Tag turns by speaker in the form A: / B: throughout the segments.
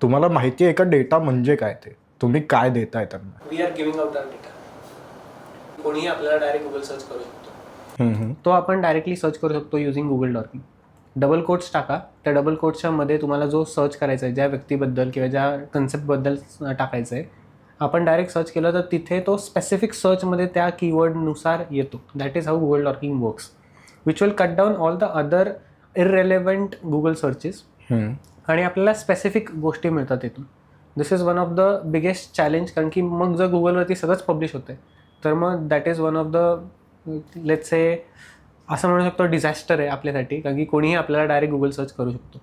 A: तुम्हाला माहिती आहे का डेटा म्हणजे काय ते? तुम्ही काय देताय त्यांना?
B: We are giving out our data. कोणीही आपल्याला डायरेक्ट गुगल सर्च करू शकतो.
C: तो आपण डायरेक्टली सर्च करू शकतो युझिंग गुगल डॉर्किंग. डबल कोट्स टाका, त्या डबल कोट्सच्या मध्ये तुम्हाला जो सर्च करायचा आहे, ज्या व्यक्तीबद्दल किंवा ज्या कन्सेप्टबद्दल टाकायचं आहे, आपण डायरेक्ट सर्च केलं तर तिथे तो स्पेसिफिक सर्चमध्ये त्या कीवर्डनुसार येतो. That is how Google dorking works, which will cut down all the other irrelevant Google searches आणि आपल्याला स्पेसिफिक गोष्टी मिळतात तिथून. This is one of the biggest challenge, कारण की मग जर गुगलवरती सगळंच पब्लिश होतं आहे तर मग that is one of the let's से असं म्हणू शकतो डिझास्टर आहे आपल्यासाठी, कारण की कोणीही आपल्याला डायरेक्ट गुगल सर्च करू शकतो.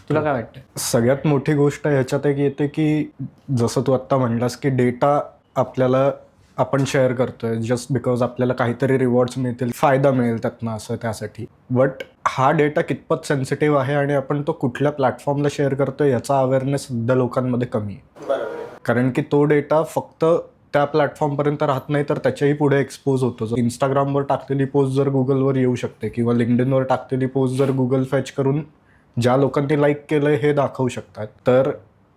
C: तुला काय वाटतं?
A: सगळ्यात मोठी गोष्ट ह्याच्यात एक येते की जसं तू आत्ता म्हणलास की डेटा आपल्याला आपण शेअर करतोय जस्ट बिकॉज आपल्याला काहीतरी रिवॉर्ड्स मिळतील, फायदा मिळेल त्यातनं असं त्यासाठी. बट हा डेटा कितपत सेन्सिटिव्ह आहे आणि आपण तो कुठल्या प्लॅटफॉर्मला शेअर करतोय याचा अवेअरनेस सध्या लोकांमध्ये कमी आहे.
B: बरोबर आहे.
A: कारण की तो डेटा फक्त त्या प्लॅटफॉर्मपर्यंत राहत नाही तर त्याच्याही पुढे एक्सपोज होतो. इंस्टाग्रामवर टाकलेली पोस्ट जर गुगलवर येऊ शकते किंवा लिंक्डइनवर टाकलेली पोस्ट जर गुगल फॅच करून ज्या लोकांनी लाईक केलंय हे दाखवू शकतात. तर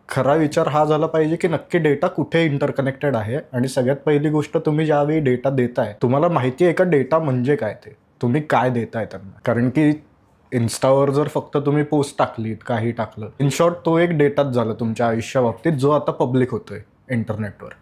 A: खरा विचार हा झाला पाहिजे की नक्की डेटा कुठे इंटरकनेक्टेड आहे. आणि सगळ्यात पहिली गोष्ट, तुम्ही ज्यावेळी डेटा देताय तुम्हाला माहिती आहे का डेटा म्हणजे काय ते? तुम्ही काय देताय त्यांना? कारण की इन्स्टावर जर फक्त तुम्ही पोस्ट टाकलीत, काही टाकलं, इन शॉर्ट तो एक डेटाच झाला तुमच्या आयुष्याबाबतीत जो आता पब्लिक होतोय इंटरनेटवर.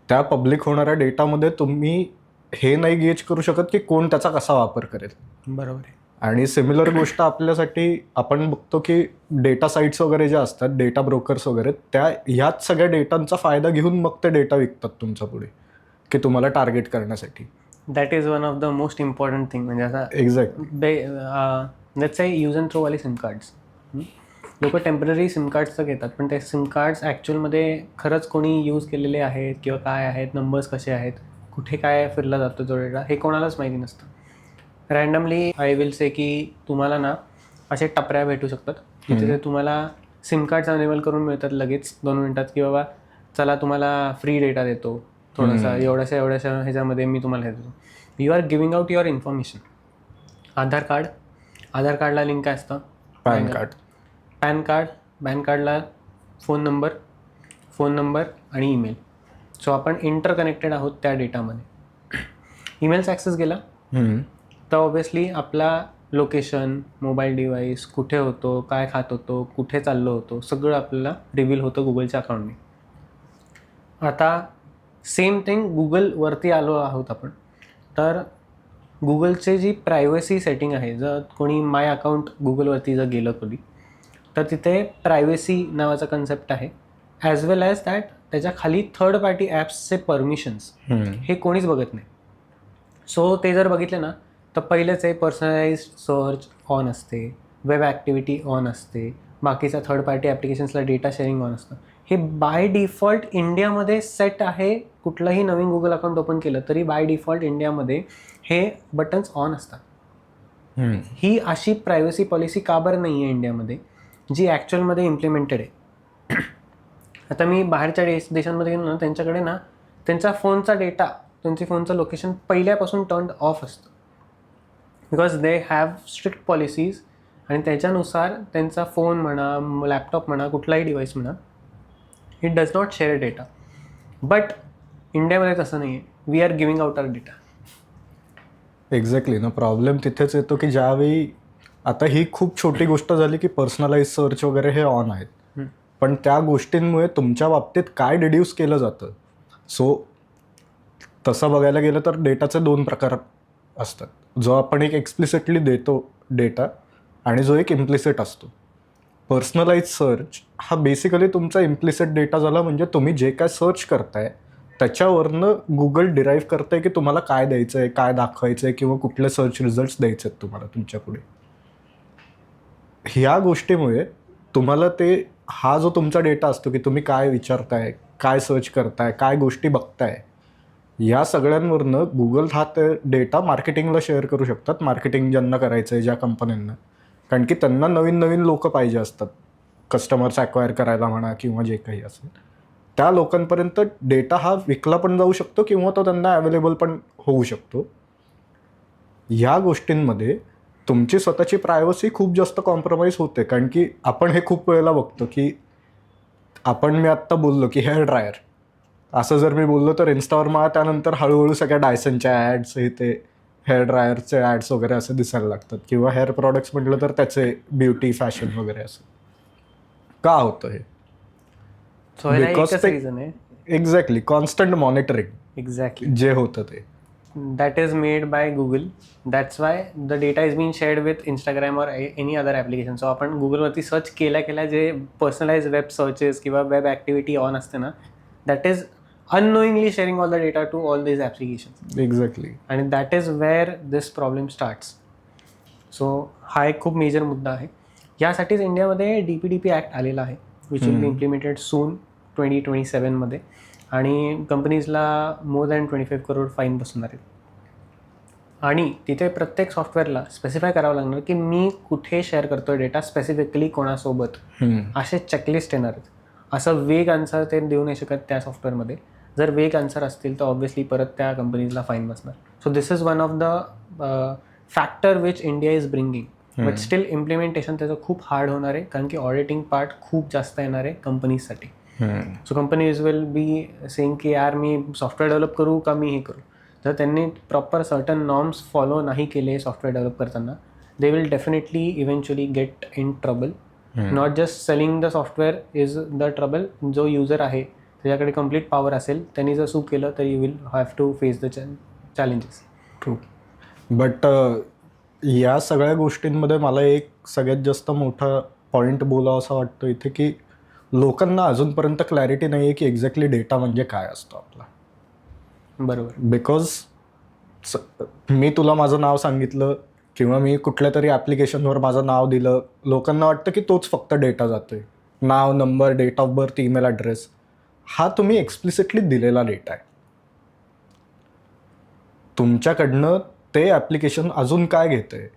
A: त्या पब्लिक होणाऱ्या डेटामध्ये तुम्ही हे नाही गेज करू शकत की कोण त्याचा कसा वापर करेल.
C: बरोबर आहे.
A: आणि सिमिलर गोष्ट आपल्यासाठी आपण बघतो की डेटा साईट्स वगैरे ज्या असतात, डेटा ब्रोकर्स वगैरे, त्या ह्याच सगळ्या डेटांचा फायदा घेऊन मग ते डेटा विकतात तुमच्या पुढे की तुम्हाला टार्गेट करण्यासाठी.
C: That is one of the most important thing. म्हणजे आता
A: exactly.
C: Let's say use and throw वाले सिम कार्ड्स. लोक टेम्पररी सिम कार्ड्स तर घेतात, पण ते सिम कार्ड्स ॲक्च्युअलमध्ये खरंच कोणी यूज केलेले आहेत किंवा काय आहेत, नंबर्स कसे आहेत, कुठे काय फिरला जातो जो डेटा, हे कोणालाच माहिती नसतं. रँडमली आय विल से की तुम्हाला ना असे टपऱ्या भेटू शकतात जिथे ते तुम्हाला सिम कार्ड्स अवेलेबल करून मिळतात लगेच 2 मिनिटात, की बाबा चला तुम्हाला फ्री डेटा देतो थोडासा, एवढ्याशा ह्याच्यामध्ये मी तुम्हाला हे देतो. You are giving out your information. Aadhaar कार्डला लिंक काय असतं? पॅन कार्डला फोन नंबर आणि ईमेल. सो आपण इंटरकनेक्टेड आहोत त्या डेटामध्ये. ईमेलचा ॲक्सेस गेला तर ऑब्व्हियसली आपला लोकेशन, मोबाईल डिव्हाइस, कुठे होतो, काय खात होतो, कुठे चाललो होतो, सगळं आपल्याला रिव्हील होतं गुगलच्या अकाउंटने. आता सेम थिंग गुगलवरती आलो आहोत आपण, तर गुगलचे जी प्रायव्हसी सेटिंग आहे, जर कोणी माय अकाउंट गुगलवरती जर गेलं कधी, तर तिथे प्रायव्हसी नावाचा कन्सेप्ट आहे. ॲज वेल ॲज दॅट त्याच्या खाली थर्ड पार्टी ॲप्सचे परमिशन्स हे कोणीच बघत नाही. सो ते जर बघितले ना तर पहिलेच आहे पर्सनलाइज्ड सर्च ऑन असते, वेब ॲक्टिव्हिटी ऑन असते, बाकीच्या थर्ड पार्टी ॲप्लिकेशन्सला डेटा शेअरिंग ऑन असतं. हे बाय डिफॉल्ट इंडियामध्ये सेट आहे. कुठलंही नवीन गुगल अकाउंट ओपन केलं तरी बाय डिफॉल्ट इंडियामध्ये हे बटन्स ऑन असतात. ही अशी प्रायव्हसी पॉलिसी का बरं नाही आहे इंडियामध्ये, जी ॲक्च्युअलमध्ये इम्प्लिमेंटेड आहे. आता मी बाहेरच्या देशांमध्ये गेलो ना, त्यांच्याकडे ना त्यांचा फोनचा डेटा, त्यांची फोनचं लोकेशन पहिल्यापासून टर्न ऑफ असतं, because they have strict policies. आणि त्याच्यानुसार त्यांचा फोन म्हणा, लॅपटॉप म्हणा, कुठलाही डिव्हाइस म्हणा, it does not share data. But इंडियामध्ये तसं नाही आहे. We are giving out our data.
A: Exactly ना. प्रॉब्लेम तिथेच येतो की ज्यावेळी आता ही खूप छोटी गोष्ट झाली की पर्सनलाइज सर्च वगैरे हे ऑन आहेत, पण त्या गोष्टींमुळे तुमच्या बाबतीत काय डिड्यूस केलं जातं. सो तसं बघायला गेलं तर डेटाचे 2 प्रकार असतात. जो आपण एक एक्सप्लिसिटली देतो डेटा आणि जो एक इम्प्लिसिट असतो. पर्सनलाइज सर्च हा बेसिकली तुमचा इम्प्लिसिट डेटा झाला. म्हणजे तुम्ही जे काय सर्च करताय त्याच्यावरनं गुगल डिराईव्ह करताय की तुम्हाला काय द्यायचं आहे, काय दाखवायचं आहे किंवा कुठले सर्च रिझल्ट्स द्यायचे आहेत तुम्हाला तुमच्या पुढे. ह्या गोष्टीमुळे तुम्हाला ते हा जो तुमचा डेटा असतो की तुम्ही काय विचारताय, काय सर्च करताय, काय गोष्टी बघताय, या सगळ्यांवरनं गुगल हा ते डेटा मार्केटिंगला शेअर करू शकतात. मार्केटिंग ज्यांना करायचं आहे, ज्या कंपन्यांना, कारण की त्यांना नवीन नवीन लोक पाहिजे असतात कस्टमर्स ॲक्वायर करायला म्हणा किंवा जे काही असेल. त्या लोकांपर्यंत डेटा हा विकला पण जाऊ शकतो किंवा तो त्यांना अवेलेबल पण होऊ शकतो. ह्या गोष्टींमध्ये तुमची स्वतःची प्रायव्हसी खूप जास्त कॉम्प्रोमाइज होते. कारण की आपण हे खूप वेळेला बघतो की मी आत्ता बोललो की हेअर ड्रायर असं जर मी बोललो तर इन्स्टावर मला त्यानंतर हळूहळू सगळ्या डायसनच्या ॲड्स हे ते हेअर ड्रायरचे ॲड्स वगैरे असे दिसायला लागतात, किंवा हेअर प्रॉडक्ट्स म्हटलं तर त्याचे ब्युटी फॅशन वगैरे असं का होतं हे?
C: सो ह्याला
A: Because
C: एकच
A: ते-
C: रिझन आहे.
A: Exactly constant monitoring
C: exactly.
A: जे होतं ते.
C: That is made by Google. That's why the data is being shared with Instagram or any other application. So आपण गुगलवरती सर्च केल्या जे पर्सनलाइज वेब सर्चेस किंवा वेब ॲक्टिव्हिटी ऑन असते ना, that is unknowingly sharing all the data to all these applications.
A: Exactly.
C: आणि that is where this problem starts. So हा एक खूप मेजर मुद्दा आहे. यासाठीच इंडियामध्ये DPDP ॲक्ट आलेला आहे, विच विल बी इम्प्लिमेंटेड सून 2027मध्ये. आणि कंपनीजला मोर दॅन 25 करोड फाईन बसणार आहेत. आणि तिथे प्रत्येक सॉफ्टवेअरला स्पेसिफाय करावं लागणार की मी कुठे शेअर करतोय डेटा, स्पेसिफिकली कोणासोबत, असे चेकलिस्ट येणार आहेत. असं वेग आन्सर ते देऊ नाही शकत त्या सॉफ्टवेअरमध्ये. जर वेग आन्सर असतील तर ऑब्व्हियसली परत त्या कंपनीजला फाईन बसणार. So this is one of the factor which India is bringing. But still implementation त्याचं खूप हार्ड होणार आहे, कारण की ऑडिटिंग पार्ट खूप जास्त येणार आहे कंपनीजसाठी. So companies will be saying की यार मी सॉफ्टवेअर डेव्हलप करू का मी हे करू. जर त्यांनी प्रॉपर सर्टन नॉर्म्स फॉलो नाही केले सॉफ्टवेअर डेव्हलप करताना, they will definitely eventually get in trouble. Not just selling the software is the trouble. जो युजर आहे त्याच्याकडे कम्प्लीट पॉवर असेल, त्यांनी जर चूक केलं तर you will have to face the challenges.
A: True. But या सगळ्या गोष्टींमध्ये मला एक सगळ्यात जास्त मोठा पॉईंट बोलावं असं वाटतं इथे, की लोकांना अजूनपर्यंत क्लॅरिटी नाही आहे की एक्झॅक्टली डेटा म्हणजे काय असतो आपला.
C: बरोबर.
A: बिकॉज मी तुला माझं नाव सांगितलं किंवा मी कुठल्या तरी ॲप्लिकेशनवर माझं नाव दिलं, लोकांना वाटतं की तोच फक्त डेटा जातोय. नाव, number, date of birth, email address, हा तुम्ही एक्सप्लिसिटली दिलेला डेटा आहे. तुमच्याकडनं ते ॲप्लिकेशन अजून काय घेतं आहे.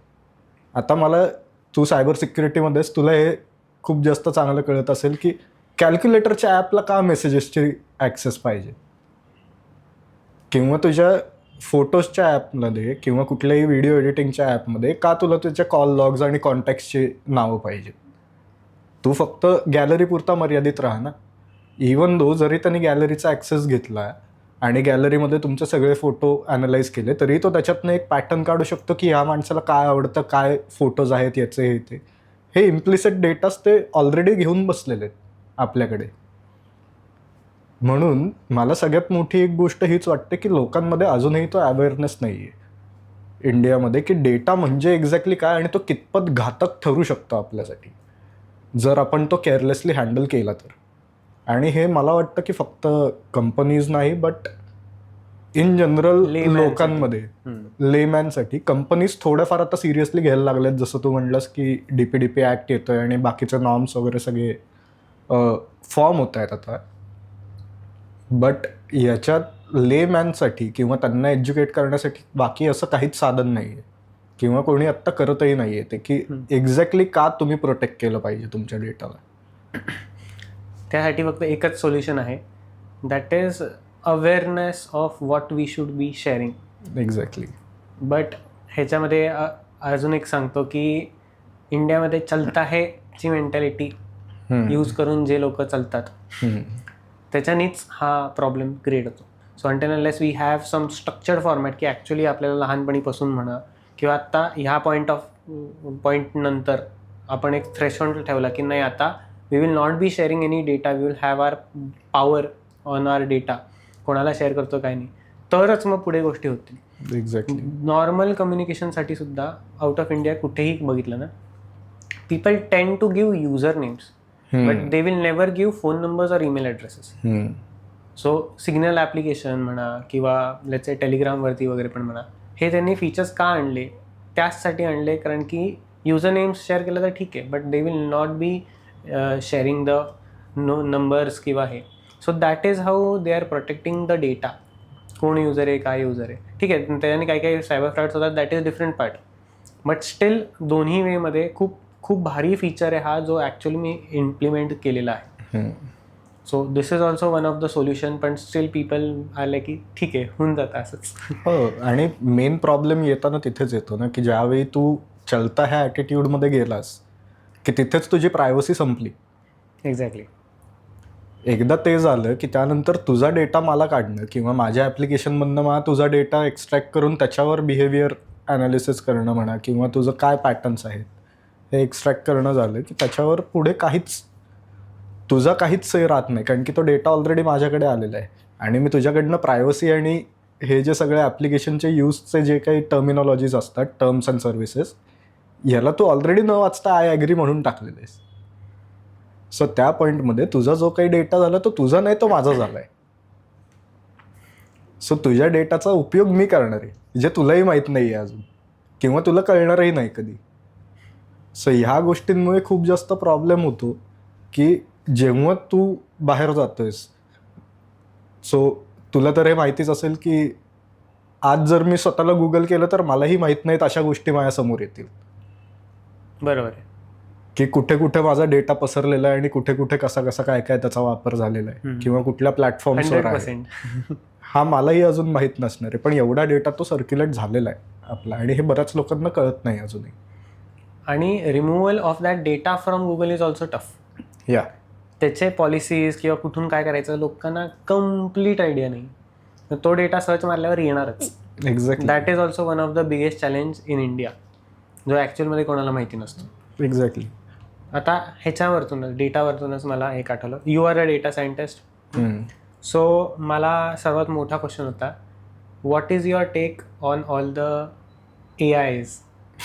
A: आता मला तू सायबर सिक्युरिटीमध्येच, तुला हे खूप जास्त चांगलं कळत असेल की कॅल्क्युलेटरच्या ॲपला का मेसेजेसची ॲक्सेस पाहिजे, किंवा तुझ्या फोटोजच्या ॲपमध्ये किंवा कुठल्याही व्हिडिओ एडिटिंगच्या ॲपमध्ये का तुला तुझ्या कॉल लॉग्स आणि कॉन्टॅक्ट्सची नावं पाहिजे. तू फक्त गॅलरीपुरता मर्यादित राहा ना. इवन दो जरी त्यांनी गॅलरीचा ॲक्सेस घेतला आणि गॅलरीमध्ये तुमचे सगळे फोटो ॲनालाइज केले, तरी तो त्याच्यातनं एक पॅटर्न काढू शकतो की ह्या माणसाला काय आवडतं, काय फोटोज आहेत याचे, हे ते. हे इम्प्लिसिट डेटाच ते ऑलरेडी घेऊन बसलेले आहेत आपल्याकडे. म्हणून मला सगळ्यात मोठी एक गोष्ट हीच वाटते की लोकांमध्ये अजूनही तो अवेअरनेस नाही आहे इंडियामध्ये की डेटा म्हणजे एक्झॅक्टली काय आणि तो कितपत घातक ठरू शकतो आपल्यासाठी जर आपण तो केअरलेसली हँडल केला तर. आणि हे मला वाटतं की फक्त कंपनीज नाही, बट इन जनरल लोकांमध्ये, लेमॅनसाठी कंपनीज थोड्याफार आता सिरियसली घ्यायला लागल्यात. जसं तू म्हणलंस की DPDP ॲक्ट येतोय आणि बाकीचे नॉर्म्स वगैरे सगळे फॉर्म होत आहेत आता. बट याच्यात लेमॅनसाठी किंवा त्यांना एज्युकेट करण्यासाठी बाकी असं काहीच साधन नाही आहे, किंवा कोणी आत्ता करतही नाही आहे ते, की एक्झॅक्टली का तुम्ही प्रोटेक्ट केलं पाहिजे तुमच्या डेटाला.
C: त्यासाठी फक्त एकच सोल्युशन आहे, that is awareness of what we should be sharing.
A: Exactly.
C: But ह्याच्यामध्ये अजून एक सांगतो की इंडियामध्ये चलता है ची मेंटॅलिटी यूज करून जे लोक चालतात त्याच्यानेच हा प्रॉब्लेम क्रिएट होतो. So until unless we have some structured format की ॲक्च्युली आपल्याला लहानपणीपासून म्हणा किंवा आत्ता ह्या पॉईंट नंतर आपण एक थ्रेशोल्ड ठेवला की नाही, आता we will not be sharing any data, we will have our power on our data, कोणाला शेअर करतो काय नाही, तरच मग पुढे गोष्टी होतील.
A: एक्झॅक्टली.
C: नॉर्मल कम्युनिकेशनसाठी सुद्धा आउट ऑफ इंडिया कुठेही बघितलं ना, people tend to give user names but they will never give phone numbers और email addresses. So signal application म्हणा किंवा लेट्स से टेलिग्रामवरती वगैरे पण म्हणा, हे त्यांनी फीचर्स का आणले, त्याचसाठी आणले कारण की युजर नेम्स शेअर केलं तर ठीक आहे, but they will not be sharing the numbers किंवा हे. So that is how they are protecting the data. कोण युजर आहे, काय युजर आहे, ठीक आहे. त्याच्याने काही काही सायबर फ्रॉड्स होतात, that is different part. But still दोन्ही वेमध्ये खूप खूप भारी फीचर आहे हा, जो ॲक्च्युली मी इम्प्लिमेंट केलेला आहे. So this is also one of the solution. पण स्टील पीपल आले की ठीक आहे, होऊन जातं असंच.
A: हो. आणि मेन प्रॉब्लेम येताना तिथेच येतो ना, की ज्यावेळी तू चलता ह्या ॲटिट्यूडमध्ये गेलास की तिथेच तुझी प्रायव्हसी संपली.
C: एक्झॅक्टली.
A: एकदा ते झालं की त्यानंतर तुझा डेटा मला काढणं किंवा माझ्या ॲप्लिकेशनमधनं मला तुझा डेटा एक्स्ट्रॅक्ट करून त्याच्यावर बिहेवियर ॲनालिसिस करणं म्हणा किंवा तुझं काय पॅटर्न्स आहेत हे एक्स्ट्रॅक्ट करणं झालं की त्याच्यावर पुढे तुझा काहीच से राहत नाही, कारण की तो डेटा ऑलरेडी माझ्याकडे आलेला आहे आणि मी तुझ्याकडनं प्रायव्हसी आणि हे जे सगळे ॲप्लिकेशनचे यूजचे जे काही टर्मिनॉलॉजीज असतात, टर्म्स अँड सर्व्हिसेस, याला तू ऑलरेडी न वाचता आय ॲग्री म्हणून टाकलेलं आहेस. सो त्या पॉईंटमध्ये तुझा जो काही डेटा झाला तो तुझा नाही, तो माझा झाला आहे. सो तुझ्या डेटाचा उपयोग मी करणार आहे जे तुलाही माहीत नाही आहे अजून किंवा तुला कळणारही नाही कधी. सो ह्या गोष्टींमुळे खूप जास्त प्रॉब्लेम होतो की जेव्हा तू बाहेर जातोयस, सो तुला तर हे माहितीच असेल की आज जर मी स्वतःला गुगल केलं तर मलाही माहीत नाहीत अशा गोष्टी माझ्यासमोर येतील.
C: बरोबर आहे.
A: की कुठे कुठे माझा डेटा पसरलेला आहे आणि कुठे कुठे कसा कसा काय काय त्याचा वापर झालेला आहे किंवा कुठल्या प्लॅटफॉर्मवर आहे
C: 100%.
A: हा मलाही अजून माहीत नसणार आहे, पण एवढा डेटा तो सर्क्युलेट झालेला आहे आपला आणि हे बऱ्याच लोकांना कळत नाही अजूनही.
C: आणि removal of that data from Google is also tough.
A: या
C: त्याचे पॉलिसीज किंवा कुठून काय करायचं लोकांना कम्प्लीट आयडिया नाही. तो डेटा सर्च मारल्यावर येणारच.
A: Exactly
C: that is also one of the biggest challenge in India, जो ॲक्च्युअलमध्ये कोणाला माहिती नसतो.
A: एक्झॅक्टली.
C: आता ह्याच्यावरतूनच डेटावरतूनच मला एक आठवलं, you are a data scientist. So मला सर्वात मोठा क्वेश्चन होता, what is your take on all the AIs.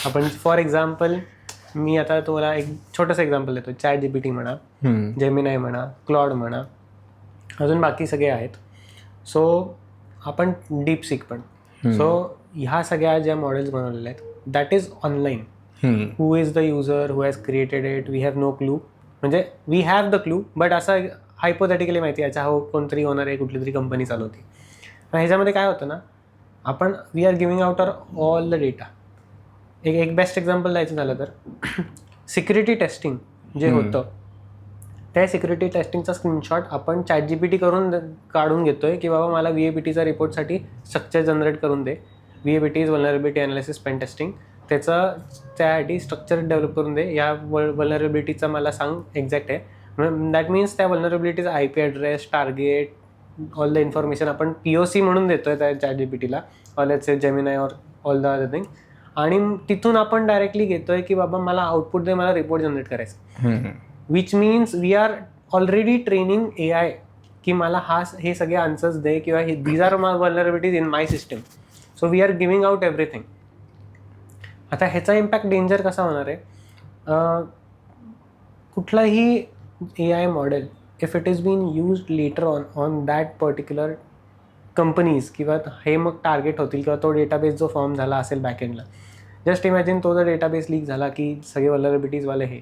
C: आपण फॉर एक्झाम्पल मी आता तुम्हाला एक छोटंसं एक्झाम्पल देतो. ChatGPT म्हणा, जेमिनाय म्हणा, क्लॉड म्हणा, अजून बाकी सगळे आहेत. सो आपण डीपसीक पण. सो ह्या सगळ्या ज्या मॉडेल्स बनवलेल्या आहेत that is online. Who is the user, who has created it, we have no clue. म्हणजे we have the clue, but असं हायपोथेटिकली माहिती याचा कोणतरी ओनर आहे, कुठली तरी कंपनी चालवते. ह्याच्यामध्ये काय होतं ना, आपण we are giving out all the data. एक बेस्ट एक्झाम्पल द्यायचं झालं तर सिक्युरिटी टेस्टिंग जे होतं, त्या सिक्युरिटी टेस्टिंगचा स्क्रीनशॉट आपण ChatGPT करून काढून घेतोय की बाबा मला VAPTचा रिपोर्टसाठी स्ट्रक्चर जनरेट करून दे. VAPT is vulnerability analysis pen testing. त्यासाठी स्ट्रक्चर डेव्हलप करून दे. या व्हल्नरेबिलिटीचा मला सांग एक्झॅक्ट आहे. दॅट मीन्स त्या व्हल्नरेबिलिटीचा IP address, target, all the information आपण POC म्हणून देतोय त्या ChatGPTला, all H Gemini or all the other thing. आणि तिथून आपण डायरेक्टली घेतोय की बाबा मला आउटपुट दे, मला रिपोर्ट जनरेट करायचं. Which means we are already training AI की मला हे सगळे आन्सर्स दे किंवा these are my vulnerabilities in my system. So we are giving out everything. आता ह्याचा इम्पॅक्ट डेंजर कसा होणार आहे, कुठलाही AI model if it is been used later on that particular companies किंवा हे मग टार्गेट होतील किंवा तो डेटाबेस जो फॉर्म झाला असेल बॅकएंडला. जस्ट इमॅजिन तो जर डेटाबेस लीक झाला की सगळे व्हल्नरेबिलिटीजवाले हे,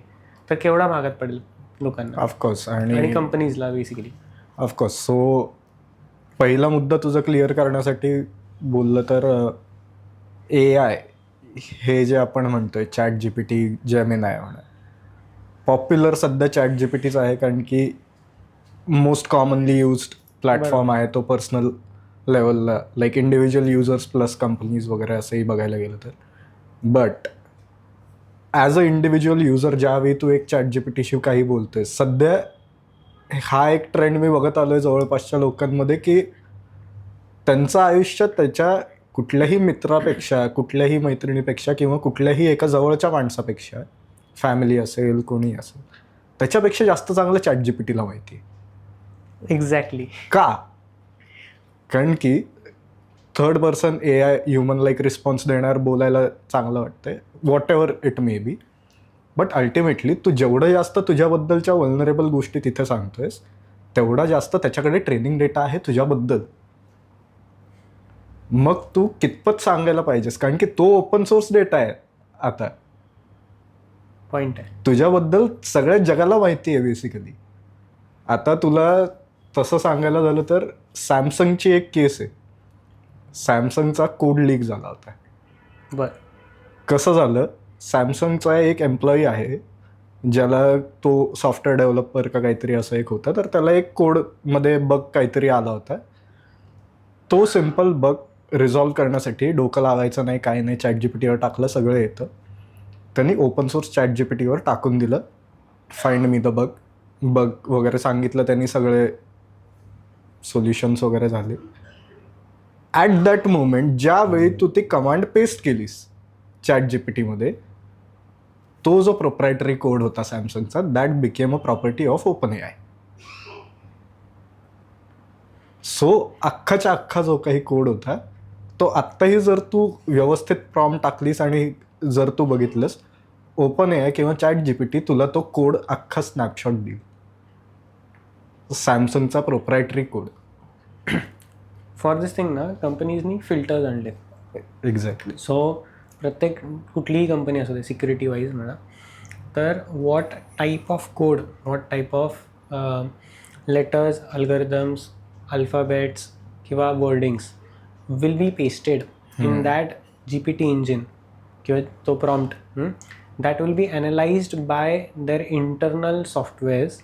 C: तर केवढा भागात पडेल लोकांना
A: ऑफकोर्स
C: आणि कंपनीजला बेसिकली.
A: ऑफकोर्स. सो पहिला मुद्दा तुझा क्लिअर करण्यासाठी बोललं तर AI हे जे आपण म्हणतोय ChatGPT, जेमिनाय म्हणा, पॉप्युलर सध्या ChatGPTच आहे कारण की मोस्ट कॉमनली युज्ड प्लॅटफॉर्म आहे तो पर्सनल लेवलला, like individual users plus companies वगैरे असंही बघायला गेलं तर. But as a individual user ज्यावेळी तू एक ChatGPTशी काही बोलतोय, सध्या हा एक ट्रेंड मी बघत आलो आहे जवळपासच्या लोकांमध्ये की त्यांचं आयुष्य त्याच्या कुठल्याही मित्रापेक्षा, कुठल्याही मैत्रिणीपेक्षा किंवा कुठल्याही एका जवळच्या माणसापेक्षा, फॅमिली असेल कोणी असेल, त्याच्यापेक्षा जास्त चांगलं ChatGPTला माहिती आहे.
C: एक्झॅक्टली.
A: का? कारण की third person AI human like response देणार, बोलायला चांगलं वाटतंय, whatever it may be. But ultimately तू जेवढं जास्त तुझ्याबद्दलच्या व्हल्नरेबल गोष्टी तिथे सांगतोयस तेवढा जास्त त्याच्याकडे ट्रेनिंग डेटा आहे तुझ्याबद्दल. मग तू कितपत सांगायला पाहिजेस, कारण की तो ओपन सोर्स डेटा आहे. आता
C: पॉईंट आहे,
A: तुझ्याबद्दल सगळ्या जगाला माहिती आहे बेसिकली. आता तुला तसं सांगायला झालं तर सॅमसंगची एक केस आहे. सॅमसंगचा कोड लीक झाला होता.
C: बरं.
A: कसं झालं, सॅमसंगचा एक एम्प्लॉई आहे ज्याला तो सॉफ्टवेअर डेव्हलपर का काहीतरी असं एक होता, तर त्याला एक कोडमध्ये बग काहीतरी आला होता. तो सिम्पल बग रिझॉल्व करण्यासाठी डोकं लावायचं नाही, काही नाही, ChatGPTवर टाकलं, सगळं येतं. त्यांनी ओपन सोर्स ChatGPTवर टाकून दिलं, फाइंड मी द बग, बग वगैरे सांगितलं त्यांनी, सगळे सोल्युशन्स वगैरे झाले. ॲट दॅट मोमेंट ज्यावेळी तू ती कमांड पेस्ट केलीस ChatGPT मध्ये, तो जो प्रोप्रायटरी कोड होता सॅमसंगचा, that became a property of OpenAI. So अख्खाच्या अख्खा जो काही कोड होता तो आत्ताही जर तू व्यवस्थित प्रॉम्प्ट टाकलीस आणि जर तू बघितलंस, OpenAI किंवा ChatGPT तुला तो कोड अख्खा स्नॅपशॉट देईल. सॅमसंगचा proprietary code.
C: For this thing ना कंपनीजनी फिल्टर्स आणले.
A: एक्झॅक्टली.
C: सो प्रत्येक कुठलीही कंपनी असू दे सिक्युरिटी वाईज म्हणा, तर what type of code, what type of letters, algorithms, alphabets किंवा wordings will be pasted in that GPT engine किंवा तो prompt, that will be analysed by their internal softwares,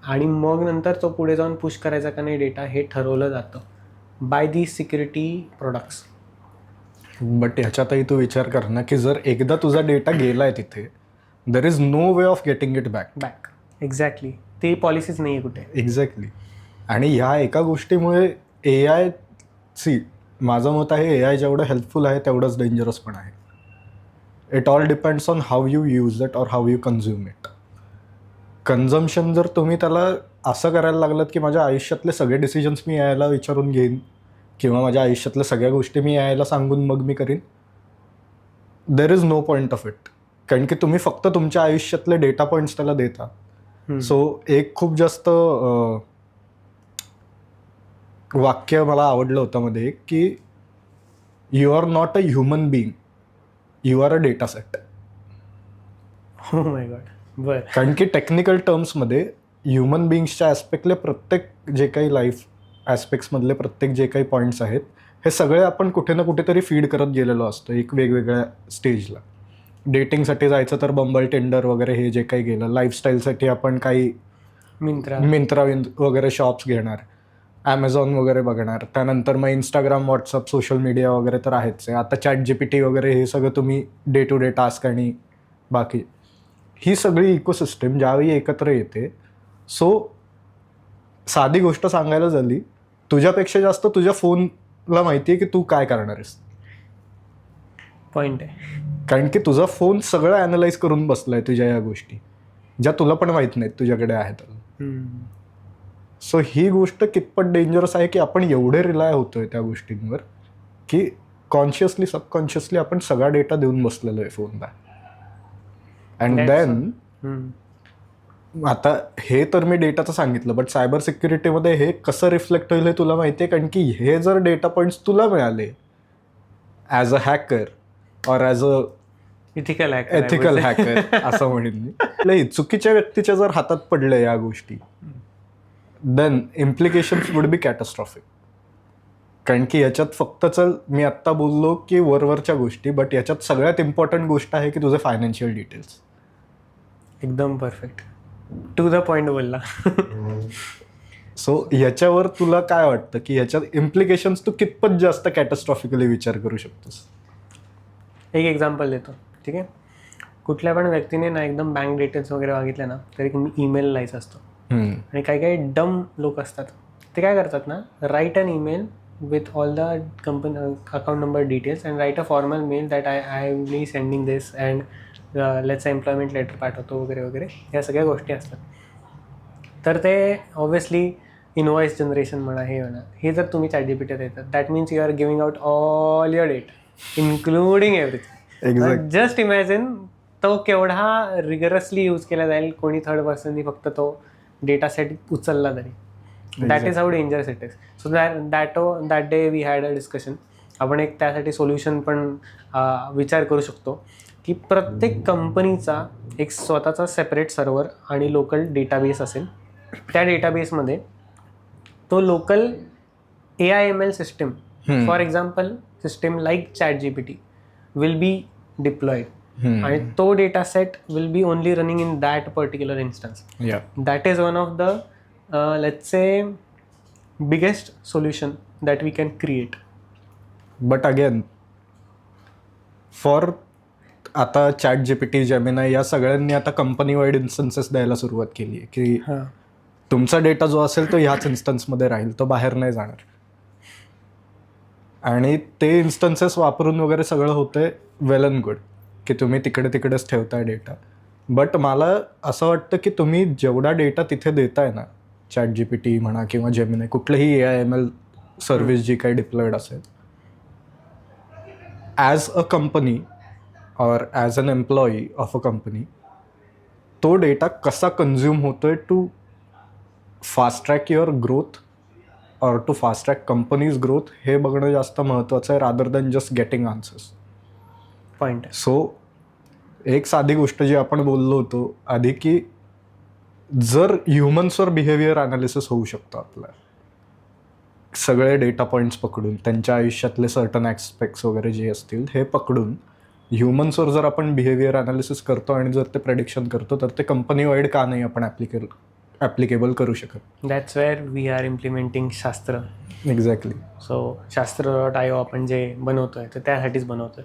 C: आणि मग नंतर तो पुढे जाऊन पुश करायचा का नाही डेटा हे ठरवलं जातं by the security products.
A: But ह्याच्यातही तू विचार कर ना की जर एकदा तुझा डेटा गेलाय तिथे, there is no way of getting it back.
C: Exactly. ते पॉलिसीज नाही आहे कुठे.
A: एक्झॅक्टली. आणि ह्या एका गोष्टीमुळे AI, माझं मत आहे AI जेवढं हेल्पफुल आहे तेवढंच डेंजरस पण आहे. It all depends on how you use it or how you consume it. Consumption जर तुम्ही त्याला असं करायला लागलात की माझ्या आयुष्यातले सगळे डिसिजन्स मी AI ला विचारून घेईन किंवा माझ्या आयुष्यातल्या सगळ्या गोष्टी मी AI ला सांगून मग मी करीन, there is no point of it. कारण की तुम्ही फक्त तुमच्या आयुष्यातले डेटा पॉईंट्स त्याला देता. सो एक खूप जास्त वाक्य मला आवडलं होतं मध्ये की you are not a human being, you are a data set.
C: Oh my God. बरं.
A: कारण की टेक्निकल टर्म्समध्ये ह्युमन बिईंग्सच्या ॲस्पेक्टले प्रत्येक जे काही लाईफ ॲस्पेक्ट्समधले प्रत्येक जे काही पॉईंट्स आहेत हे सगळे आपण कुठे ना कुठेतरी फीड करत गेलेलो असतो एक वेगवेगळ्या स्टेजला. डेटिंगसाठी जायचं तर बंबल, टेंडर वगैरे हे जे काही गेलं. लाईफस्टाईलसाठी आपण काही मिंत्रा वगैरे शॉप्स घेणार, ॲमेझॉन वगैरे बघणार, त्यानंतर मग इंस्टाग्राम, व्हॉट्सअप, सोशल मीडिया वगैरे तर आहेच आहे. आता ChatGPT वगैरे हे सगळं तुम्ही डे टू डे टास्क आणि बाकी ही सगळी इकोसिस्टम ज्यावेळी एकत्र येते. सो साधी गोष्ट सांगायला झाली, तुझ्यापेक्षा जास्त तुझ्या फोनला माहिती आहे की तू काय करणार आहेस.
C: पॉईंट आहे.
A: कारण की तुझा फोन सगळं ॲनालाइज करून बसलाय तुझ्या या गोष्टी ज्या तुला पण माहीत नाहीत तुझ्याकडे आहेत. सो ही गोष्ट कितपत डेंजरस आहे की आपण एवढे रिलाय होतोय त्या गोष्टींवर की कॉन्शियसली सबकॉन्शियसली आपण सगळा डेटा देऊन बसलेलो आहे फोनला. अँड देन आता हे तर मी डेटाचं सांगितलं, बट सायबर सिक्युरिटीमध्ये हे कसं रिफ्लेक्ट होईल हे तुला माहिती आहे. कारण की हे जर डेटा पॉईंट्स तुला मिळाले as a hacker or as a ethical hacker असं म्हणेन मी, चुकीच्या व्यक्तीच्या जर हातात पडल्या या गोष्टी, then implications would be catastrophic. कारण की याच्यात फक्त मी आत्ता बोललो की वरवरच्या गोष्टी, बट याच्यात सगळ्यात इम्पॉर्टंट गोष्ट आहे की तुझे फायनान्शियल डिटेल्स.
C: एकदम परफेक्ट, टू द पॉईंट बोलला.
A: सो ह्याच्यावर तुला काय वाटतं की ह्याच्यात इम्प्लिकेशन्स तू कितपत जास्त कॅटस्ट्रॉफिकली विचार करू शकतोस.
C: एक एक्झाम्पल देतो, ठीक आहे. कुठल्या पण व्यक्तीने ना एकदम बँक डिटेल्स वगैरे मागितले ना तर एक ईमेल लिहायचा असतो. आणि काही काही डम लोक असतात ते काय करतात ना, write an email with all the company account number details and write a formal mail that I be sending this and let's employment letter पाठवतो वगैरे वगैरे, या सगळ्या गोष्टी असतात. तर ते ऑब्व्हियसली इनवॉइस जनरेशन म्हणा, हे म्हणा, हे जर तुम्ही ChatGPT देतात that means you are giving out all your data including everything. Just imagine तो केवढा रिगरसली यूज केला जाईल कोणी थर्ड पर्सननी फक्त तो डेटा सेट उचलला तरी. That is how dangerous it is. So that day we had a discussion. आपण एक त्यासाठी सोल्युशन पण विचार करू शकतो की प्रत्येक कंपनीचा एक स्वतःचा सेपरेट सर्व्हर आणि लोकल डेटाबेस असेल. त्या डेटाबेसमध्ये तो local AIML system, for example system like ChatGPT will be deployed, आणि तो data set will be only running in that particular instance. That is one of the let's say biggest solution that we can create.
A: But again for आता chat GPT, Gemini या सगळ्यांनी आता company wide instances द्यायला सुरुवात केली आहे की
C: हां
A: तुमचा डेटा जो असेल तो ह्याच इन्स्टन्समध्ये राहील, तो बाहेर नाही जाणार. आणि ते इन्स्टन्सेस वापरून वगैरे सगळं होतंय वेल अँड गुड की तुम्ही तिकडेच ठेवताय डेटा. बट मला असं वाटतं की तुम्ही जेवढा डेटा तिथे देताय ना, चॅट जीपीटी म्हणा किंवा जेमिनाय, कुठलंही AIML सर्व्हिस जी काही डिप्लॉयड असेल, as a company or as an employee of a company, तो डेटा कसा कन्झ्युम होतोय to fast track your growth or to fast track company's growth, हे बघणं जास्त महत्त्वाचं आहे rather than just getting answers.
C: Point.
A: So एक साधी गोष्ट जी आपण बोललो होतो आधी की जर ह्युमन्सवर बिहेवियर ॲनालिसिस होऊ शकतं आपलं, सगळे डेटा पॉईंट्स पकडून, त्यांच्या आयुष्यातले सर्टन ॲस्पेक्ट्स वगैरे जे असतील हे पकडून ह्युमन्सवर जर आपण बिहेवियर ॲनालिसिस करतो आणि जर ते प्रेडिक्शन करतो, तर ते कंपनी वाईड का नाही आपण ॲप्लिकेबल करू शकत.
C: That's where we are implementing Shastra.
A: Exactly.
C: So शास्त्र.io आपण जे बनवतोय तर त्यासाठीच बनवतोय.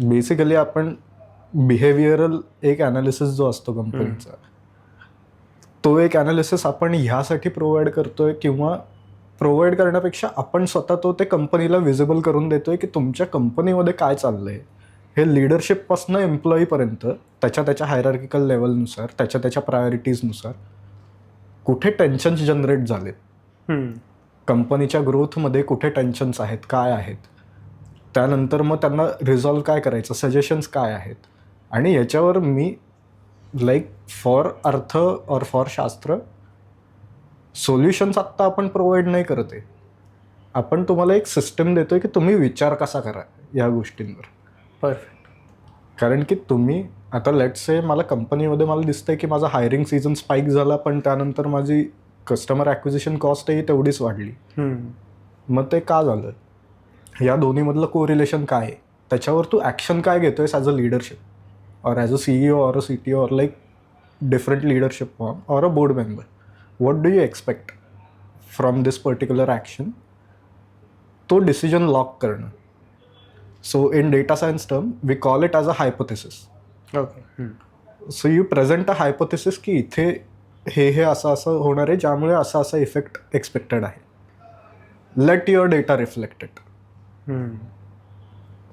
A: बेसिकली आपण बिहेवियरल एक ॲनालिसिस जो असतो कंपनीचा, तो एक ॲनालिसिस आपण ह्यासाठी प्रोव्हाइड करतोय, किंवा प्रोव्हाइड करण्यापेक्षा आपण स्वतः तो ते कंपनीला विजिबल करून देतोय की तुमच्या कंपनीमध्ये काय चाललंय. हे लिडरशिपपासून एम्प्लॉईपर्यंत त्याच्या हायरार्किकल लेवलनुसार, त्याच्या प्रायोरिटीजनुसार कुठे टेन्शन्स जनरेट झालेत, कंपनीच्या ग्रोथमध्ये कुठे टेन्शन्स आहेत, काय आहेत, त्यानंतर मग त्यांना रिझॉल्व काय करायचं, सजेशन्स काय आहेत. आणि याच्यावर मी फॉर अर्थ और फॉर शास्त्र सोल्युशन्स आत्ता आपण प्रोव्हाइड नाही करत आहे. आपण तुम्हाला एक सिस्टम देतोय की तुम्ही विचार कसा करा या गोष्टींवर.
C: परफेक्ट.
A: कारण की तुम्ही आता लेट्स से मला कंपनीमध्ये मला दिसतंय की माझा हायरिंग सीझन स्पाईक झाला, पण त्यानंतर माझी कस्टमर ॲक्विजिशन कॉस्टही तेवढीच वाढली. मग ते का झालं, या दोन्हीमधलं कोरिलेशन काय आहे, त्याच्यावर तू ॲक्शन काय घेतोयस as a leadership or as a CEO or a CTO or different leadership form or a board member. what do you expect from this particular action, तो डिसिजन लॉक करणं. So in data science term we call it as a hypothesis.
C: Okay.
A: So you present a hypothesis की इथे हे असं होणार आहे, ज्यामुळे असा इफेक्ट एक्सपेक्टेड आहे. Let your data reflect it.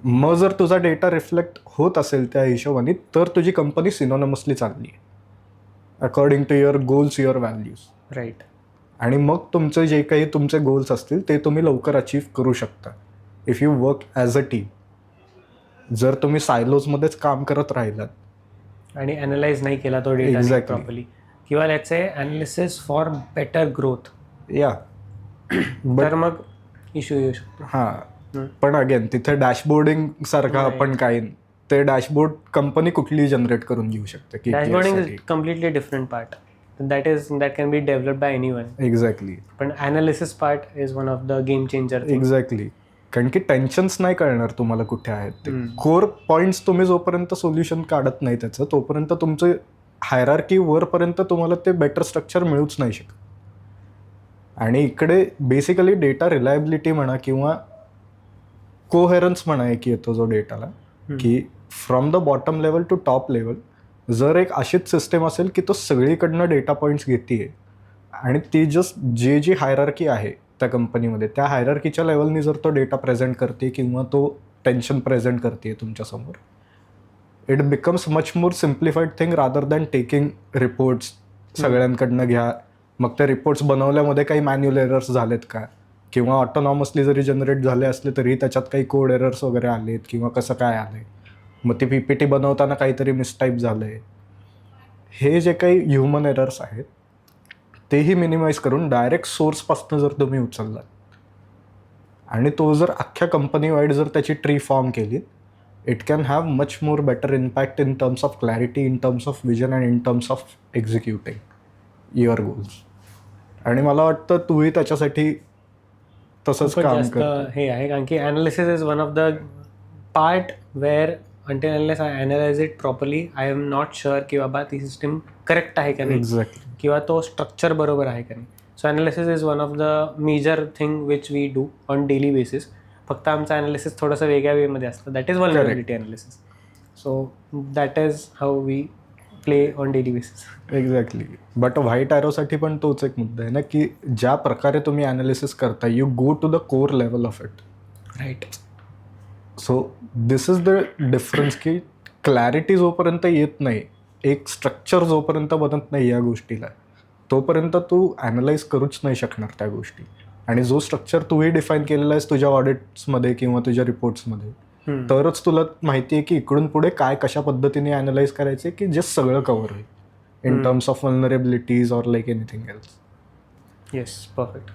A: मग जर तुझा डेटा रिफ्लेक्ट होत असेल त्या हिशोबाने, तर तुझी कंपनी सिनोनमसली चालली आहे according to your goals, your values.
C: Right.
A: आणि मग तुमचे जे काही तुमचे गोल्स असतील ते तुम्ही लवकर अचीव्ह करू शकता if you work as a team. जर तुम्ही सायलोजमध्येच काम करत राहिलात
C: आणि ॲनालाइज नाही केला तो डेटा
A: Exactly.
C: प्रॉपरली, किंवा let's say analysis for better growth,
A: या
C: तर मग इश्यू येऊ शकतो.
A: हां. पण अगेन तिथे डॅशबोर्डिंग सारखं आपण काही, ते डॅशबोर्ड कंपनी कुठलीही जनरेट करून घेऊ शकते की
C: dashboarding is completely different part. That can be developed by anyone.
A: Exactly.
C: पण analysis part is one of the game changer.
A: Exactly. कारण की टेन्शन्स नाही कळणार तुम्हाला कुठे आहेत ते. कोर पॉईंट्स तुम्ही जोपर्यंत सोल्युशन काढत नाही त्याचं, तोपर्यंत तुमचं हायरार्की वरपर्यंत तुम्हाला ते बेटर स्ट्रक्चर मिळूच नाही शकत. आणि इकडे बेसिकली डेटा रिलायबिलिटी म्हणा किंवा कोहेरन्स म्हणा एक येतो जो डेटाला, की from the bottom level to top level जर एक अशीच सिस्टम असेल की तो सगळीकडनं डेटा पॉईंट्स घेते आणि ती जस्ट जी हायरार्की आहे त्या कंपनीमध्ये, त्या हायरार्कीच्या लेवलनी जर तो डेटा प्रेझेंट करते किंवा तो टेन्शन प्रेझेंट करते तुमच्यासमोर, it becomes much more simplified thing rather than taking reports सगळ्यांकडनं घ्या. मग त्या रिपोर्ट्स बनवल्यामध्ये काही मॅन्युअल एरर्स झालेत का, किंवा ऑटोनॉमसली जरी जनरेट झाले असले तरी त्याच्यात काही कोड एरर्स वगैरे आलेत किंवा कसं काय आलं आहे, मग ती PPT बनवताना काहीतरी मिसटाईप झालं आहे. हे जे काही ह्युमन एरर्स आहेत तेही मिनिमाइज करून डायरेक्ट सोर्सपासून जर तुम्ही उचललात आणि तो जर अख्ख्या कंपनी वाईड जर त्याची ट्री फॉर्म केली, it can have much more better impact in terms of clarity, in terms of vision and in terms of executing your goals. आणि मला वाटतं तूही त्याच्यासाठी तसंच काम
C: जास्त
A: कर.
C: हे आहे, कारण की analysis is one of the part where until unless I analyze it properly, I am not sure की बाबा ती सिस्टम करेक्ट आहे का नाही,
A: एक्झॅक्टली.
C: किंवा तो स्ट्रक्चर बरोबर आहे का नाही. So analysis is one of the major thing which we do on daily basis. फक्त आमचं ॲनालिसिस थोडंसं वेगळ्या वेमध्ये असतं, that is vulnerability analysis. So that is how we play on daily basis.
A: Exactly. But white ॲरोसाठी पण तोच एक मुद्दा आहे ना, की ज्या प्रकारे तुम्ही ॲनालिसिस करता, you go to the core level of it.
C: Right.
A: So this is the difference, की क्लॅरिटी जोपर्यंत येत नाही, एक स्ट्रक्चर जोपर्यंत बनत नाही या गोष्टीला, तोपर्यंत तू ॲनालाइज करूच नाही शकणार त्या गोष्टी. आणि जो स्ट्रक्चर तूही डिफाईन केलेला आहेस तुझ्या ऑडिट्समध्ये किंवा तुझ्या रिपोर्ट्समध्ये, तरच तुला माहिती आहे की इकडून पुढे काय कशा पद्धतीने ॲनालाइज करायचे की जे सगळं कव्हर होईल in terms of vulnerabilities or like anything else.
C: Yes, perfect.